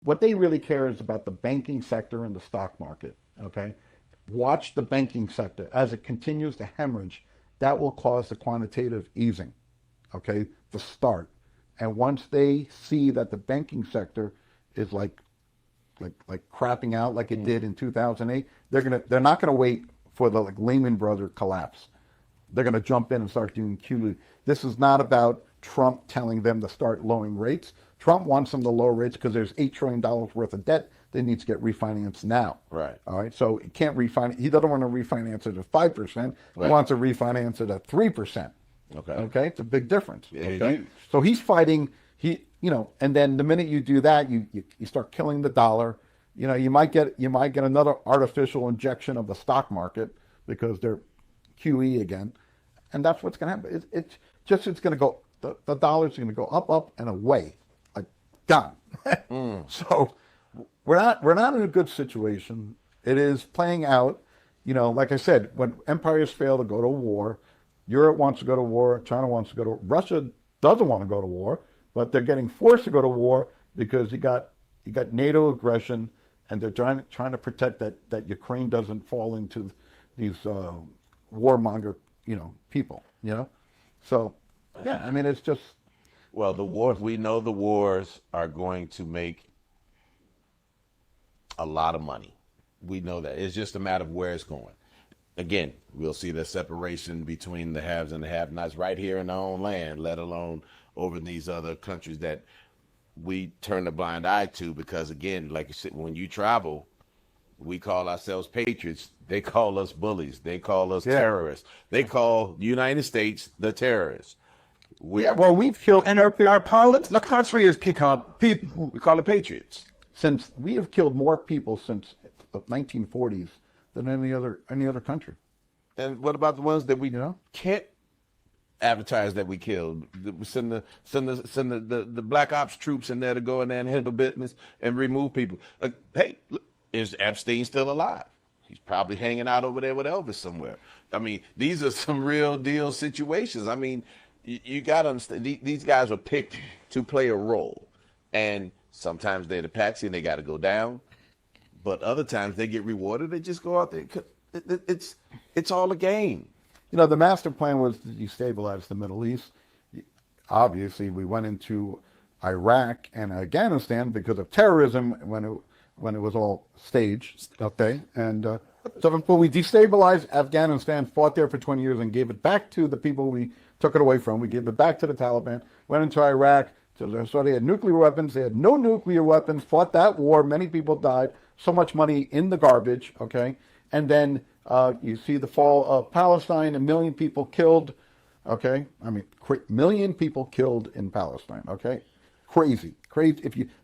what they really care is about the banking sector and the stock market. Okay, watch the banking sector as it continues to hemorrhage. That will cause the quantitative easing. Okay, the start. And once they see that the banking sector is like crapping out like it did in 2008, they're not gonna wait for the like Lehman Brothers collapse. They're gonna jump in and start doing QE. This is not about Trump telling them to start lowering rates. Trump wants them to lower rates because there's $8 trillion worth of debt that needs to get refinanced now. Right. All right. So he can't refinance. He doesn't want to refinance it at 5%. He wants to refinance it at 3%. Okay. Okay. It's a big difference. Yeah, okay. So he's fighting. And then the minute you do that, you start killing the dollar. You might get another artificial injection of the stock market because they're QE again, and that's what's going to happen. It's going to go. The dollar's going to go up and away, like gone. So we're not in a good situation. It is playing out. Like I said, when empires fail to go to war, Europe wants to go to war. China wants to go to. Russia doesn't want to go to war, but they're getting forced to go to war because you got NATO aggression, and they're trying to protect that Ukraine doesn't fall into these warmonger people. So yeah, I mean it's just. Well, we know the wars are going to make a lot of money. We know that. It's just a matter of where it's going. Again, we'll see the separation between the haves and the have-nots right here in our own land, let alone over in these other countries that we turn a blind eye to because, again, like you said, when you travel, we call ourselves patriots. They call us bullies. They call us terrorists. They call the United States the terrorists. We've killed, And our parliament, the country is pick up people. We call it patriots. since we have killed more people since the 1940s than any other country. And what about the ones that we can't advertise that we killed? We send the black ops troops in there to go in there and handle business and remove people. Hey, look, is Epstein still alive? He's probably hanging out over there with Elvis somewhere. I mean, these are some real deal situations. I mean, you got to understand, these guys are picked to play a role. And sometimes they're the patsy and they got to go down. But other times they get rewarded. They just go out there. It's all a game. You know, the master plan was to destabilize the Middle East. Obviously, we went into Iraq and Afghanistan because of terrorism when it was all staged, okay? And so we destabilized Afghanistan, fought there for 20 years, and gave it back to the people we took it away from. We gave it back to the Taliban, went into Iraq. So they had nuclear weapons. They had no nuclear weapons, fought that war. Many people died. So much money in the garbage, okay? And then you see the fall of Palestine, 1 million people killed, okay? I mean, million people killed in Palestine, okay? Crazy.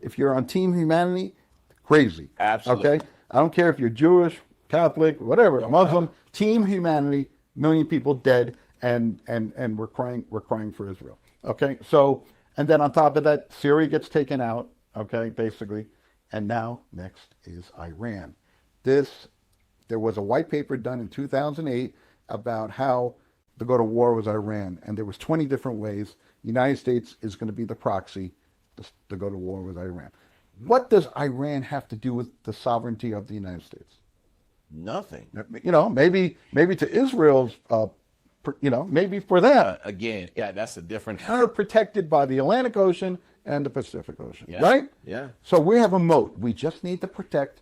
If you're on Team Humanity, crazy. Absolutely. Okay? I don't care if you're Jewish, Catholic, whatever, Muslim, Team Humanity, 1 million people dead, and we're crying for Israel. Okay? So, and then on top of that, Syria gets taken out, okay, basically. And now, next is Iran. There was a white paper done in 2008 about how to go to war with Iran, and there was 20 different ways. The United States is going to be the proxy to go to war with Iran. What does Iran have to do with the sovereignty of the United States? Nothing. You know, maybe to Israel's, maybe for them. Again, yeah, that's a different. They're protected by the Atlantic Ocean and the Pacific Ocean, right? Yeah. So we have a moat. We just need to protect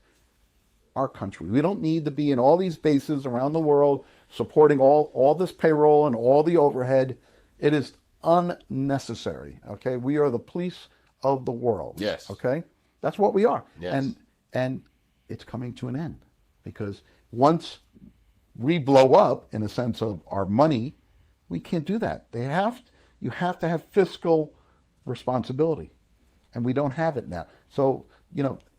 our country. We don't need to be in all these bases around the world supporting all this payroll and all the overhead. It is unnecessary, okay? We are the police of the world. Yes. Okay? That's what we are. Yes. And it's coming to an end because once we blow up in a sense of our money, we can't do that. You have to have fiscal responsibility, and we don't have it now. So,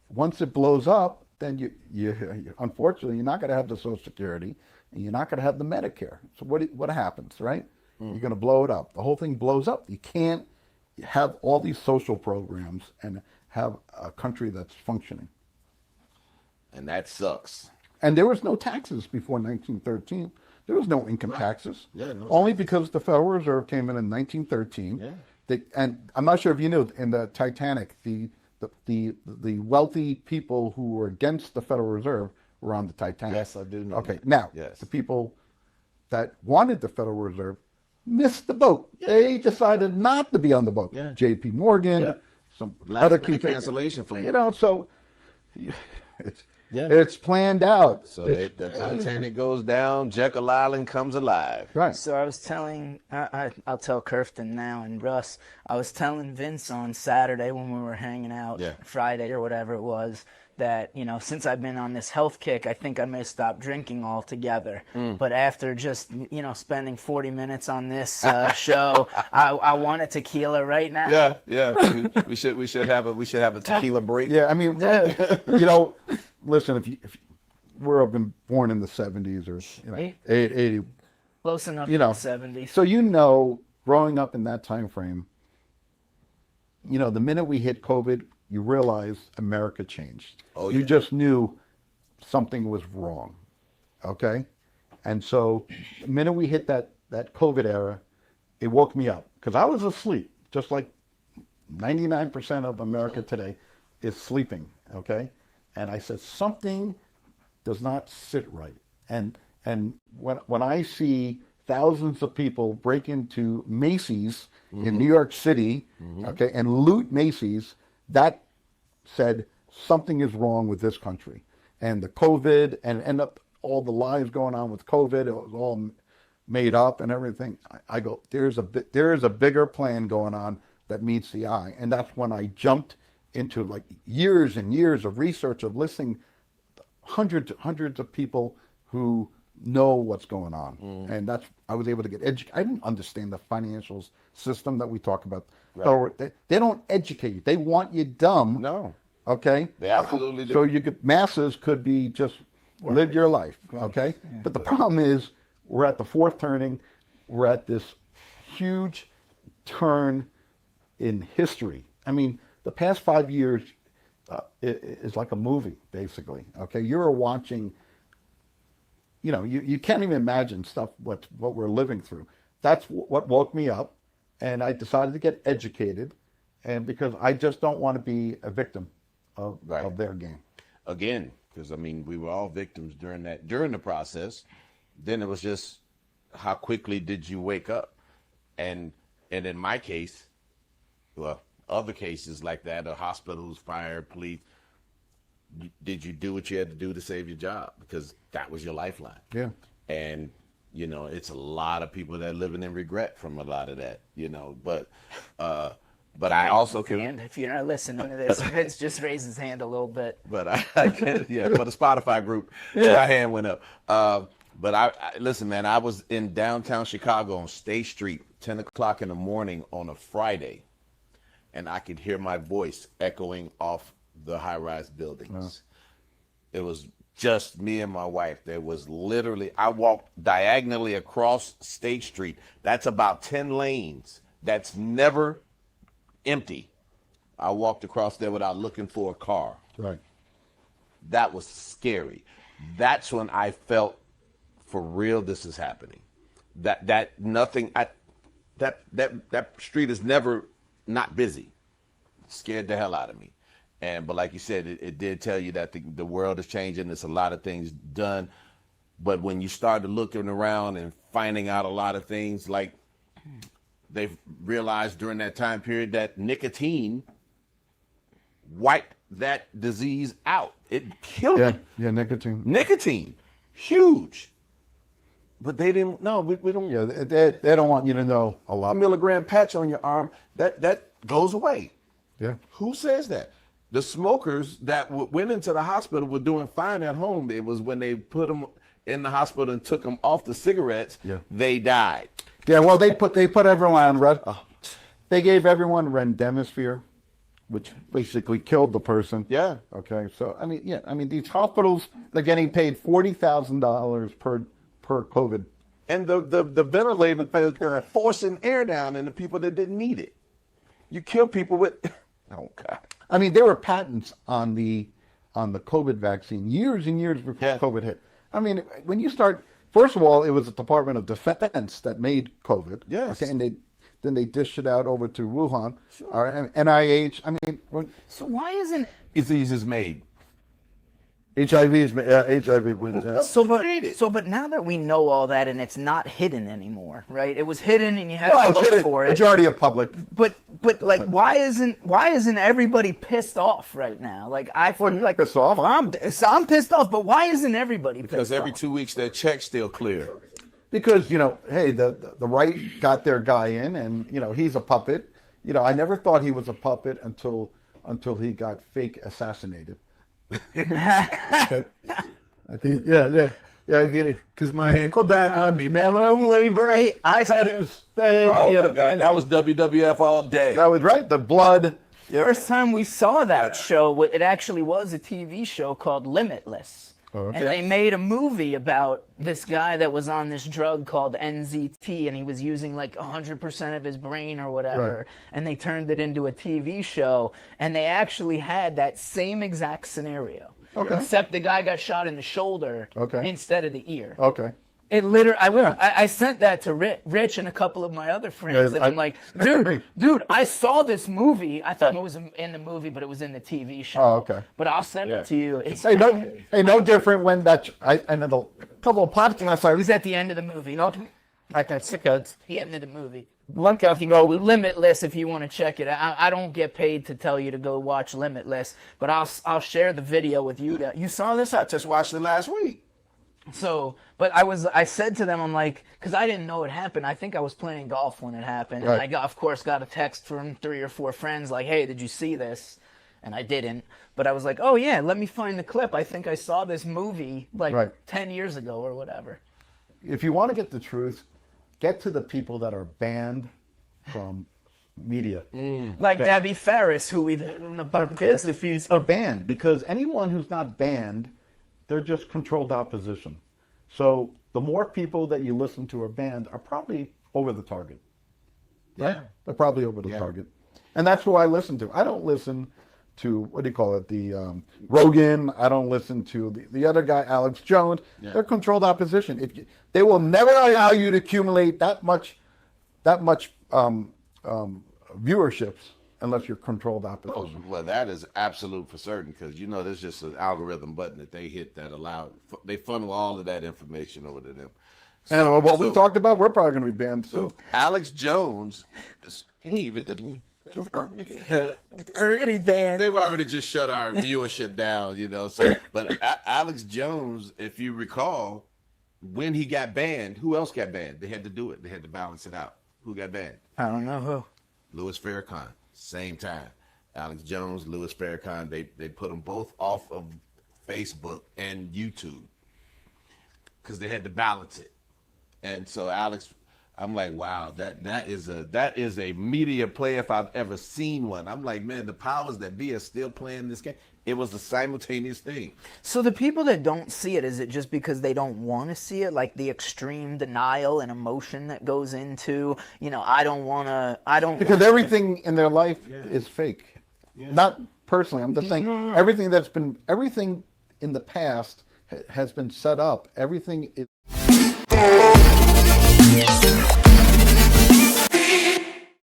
once it blows up, then you unfortunately, you're not going to have the Social Security, and you're not going to have the Medicare. So what happens, right? You're going to blow it up. The whole thing blows up. You can't have all these social programs and have a country that's functioning. And that sucks. And there was no taxes before 1913. There was no income taxes. Yeah, no Only because the Federal Reserve came in 1913. Yeah. And I'm not sure if you knew, in the Titanic, the the wealthy people who were against the Federal Reserve were on the Titanic. Yes, I do know. Okay, that. now Yes. the people that wanted the Federal Reserve missed the boat. They decided not to be on the boat. Yeah. J.P. Morgan, Yeah. some Last other minute people. cancellation for So it's Yeah. it's planned out. So the Titanic goes down, Jekyll Island comes alive. Right. So I was telling, I'll tell Kirsten now and Russ, I was telling Vince on Saturday when we were hanging out, Yeah. Friday or whatever it was, that, since I've been on this health kick, I think I may stop drinking altogether. But after just, spending 40 minutes on this show, I want a tequila right now. Yeah. we should have a tequila break. Yeah, I mean, listen, if you were been born in the 70s or 80, Close enough You to know, the 70s. so growing up in that time frame, the minute we hit COVID, you realize America changed. Oh, You yeah. just knew something was wrong, okay? And so the minute we hit that COVID era, it woke me up because I was asleep, just like 99% of America today is sleeping, okay? And I said, something does not sit right. And when I see thousands of people break into Macy's in New York City, okay, and loot Macy's, that said something is wrong with this country. And the COVID and all the lies going on with COVID, it was all made up and everything. I go, there is a bigger plan going on that meets the eye. And that's when I jumped into like years and years of research of listening hundreds of people who know what's going on. And I was able to get educated. I didn't understand the financial system that we talk about. Right. So they don't educate you. They want you dumb. No. Okay? They absolutely do. So masses could be just live your life. Okay? But the problem is we're at the fourth turning. We're at this huge turn in history. I mean, the past 5 years is like a movie, basically. Okay? You're watching, you can't even imagine what we're living through. That's what woke me up. And I decided to get educated, and because I just don't want to be a victim of their game. Again, because we were all victims during the process. Then it was just how quickly did you wake up? And in my case, well, other cases like that, or hospitals, fire, police, did you do what you had to do to save your job? Because that was your lifeline. Yeah. And it's a lot of people that are living in regret from a lot of that, but I also can. And if you're not listening to this, Vince just raised his hand a little bit. But I can, for the Spotify group, my hand went up. But I listen, man, I was in downtown Chicago on State Street, 10 o'clock in the morning on a Friday, and I could hear my voice echoing off the high-rise buildings. It was just me and my wife. There was literally, I walked diagonally across State Street. That's about 10 lanes. That's never empty. I walked across there without looking for a car. Right. That was scary. That's when I felt, for real, this is happening. That street is never not busy. Scared the hell out of me. But like you said, it did tell you that the world is changing. There's a lot of things done. But when you started looking around and finding out a lot of things, like they've realized during that time period that nicotine wiped that disease out. It killed it. Yeah, nicotine. Nicotine, huge. But they didn't, no, we don't. Yeah, they don't want you to know a lot. Milligram patch on your arm, that goes away. Yeah. Who says that? The smokers that went into the hospital were doing fine at home. It was when they put them in the hospital and took them off the cigarettes, they died. Yeah, well, they put everyone on they gave everyone remdesivir, which basically killed the person. Yeah. Okay, so these hospitals, they're getting paid $40,000 per COVID. And the ventilator, they're forcing air down in the people that didn't need it. You kill people with, oh God. There were patents on the COVID vaccine years and years before COVID hit. When you start, first of all, it was the Department of Defense that made COVID. Yes. Okay, and then they dish it out over to Wuhan or NIH. I mean, So why isn't Disease is made. HIV is HIV wins. but now that we know all that and it's not hidden anymore, right? It was hidden and you had to look for it. Majority of public. But like why isn't everybody pissed off right now? Like Pissed off. I'm pissed off, but why isn't everybody pissed Because every off? 2 weeks their check's still clear. Because, hey, the right got their guy in, and, he's a puppet. I never thought he was a puppet until he got fake assassinated. I think, I get it. Because my ankle died on me, man. Let me break. I said it was, That was WWF all day. that was right. The blood. First time we saw that show, it actually was a TV show called Limitless. okay. And they made a movie about this guy that was on this drug called NZT, and he was using like 100% of his brain or whatever. Right. And they turned it into a TV show, and they actually had that same exact scenario. Okay. Except the guy got shot in the shoulder instead of the ear. Okay. It literally, I sent that to Rich and a couple of my other friends, and I'm like, dude, I saw this movie. I thought it was in the movie, but it was in the TV show. Oh, okay. But I'll send it to you. It's No different when and then a couple of podcasts it was at the end of the movie. No, I got sick of the end of the movie. Look out, you go Limitless if you want to check it out. I don't get paid to tell you to go watch Limitless, but I'll share the video with you. You saw this? I just watched it last week. So, but I said to them, I'm like, because I didn't know it happened. I think I was playing golf when it happened. Right. And of course, got a text from 3 or 4 friends like, hey, did you see this? And I didn't. But I was like, oh, yeah, let me find the clip. I think I saw this movie like 10 years ago or whatever. If you want to get the truth, get to the people that are banned from media. Like Debbie Ferris, who we Are banned because anyone who's not banned, they're just controlled opposition. So the more people that you listen to are banned are probably over the target. Right? Yeah. They're probably over the target. And that's who I listen to. I don't listen to, what do you call it, the Rogan. I don't listen to the other guy, Alex Jones. Yeah. They're controlled opposition. They will never allow you to accumulate that much viewerships unless you're controlled opposition. Oh, well, that is absolute for certain because there's just an algorithm button that they hit that they funnel all of that information over to them. And what we talked about, we're probably going to be banned too. Alex Jones, they've already just shut our viewership down, So, but Alex Jones, if you recall, when he got banned, who else got banned? They had to do it. They had to balance it out. Who got banned? I don't know who. Louis Farrakhan. Same time. Alex Jones, Louis Farrakhan, they put them both off of Facebook and YouTube because they had to balance it. And so Alex, I'm like, wow, that is a media play if I've ever seen one. I'm like, man, the powers that be are still playing this game. It was a simultaneous thing. So the people that don't see it, is it just because they don't want to see it? Like the extreme denial and emotion that goes into, Because everything in their life is fake. Yeah. Not personally, I'm just saying everything in the past has been set up. Everything is...